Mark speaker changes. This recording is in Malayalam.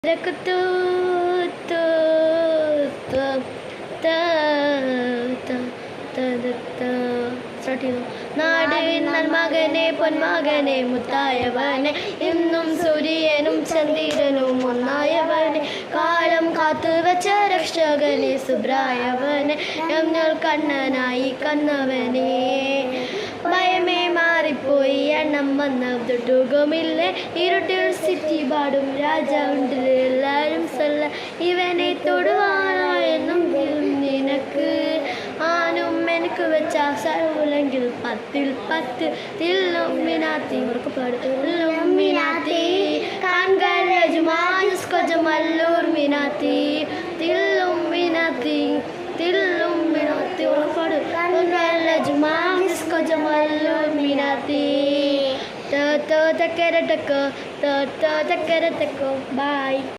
Speaker 1: രക്കത്തു തു തു ത ത ത ത സ്റ്റാർട്ട് ചെയ്തു. നാടിനാൽ മകനെ പൊന്മകനെ മുത്തായവനെ ഇന്നും സൂര്യനും ചന്ദ്രനും ഒന്നായവനെ കാലം കാത്തുവച്ച രക്ഷകനെ സുബ്രായവനെ ഞങ്ങൾ കണ്ണനായി കന്നവനെ ഭയമേ മാറിപ്പോയി എണ്ണം വന്ന തൊട്ടുകമില്ലേ ഇരുട്ടിൽ സിറ്റി പാടും രാജാവുണ്ട് എല്ലാവരും സല്ല ഇവനെ തൊടുവാനായെന്നും നിനക്ക് ആനും എനിക്ക് വെച്ച സർവുലെങ്കിൽ 10 തില്ലുമിനാത്തി ഉറക്കപ്പാടുമിനാത്തി കാൺകരജുമാനുസ്കജമല്ലൂർ മിനാത്തി തില്ലുമിനാത്തി ഉറക്കപ്പാട് ജുമാനുസ്കജമല്ലൂർ മിനാത്തി തക്കരട്ടക്കോ ബൈ.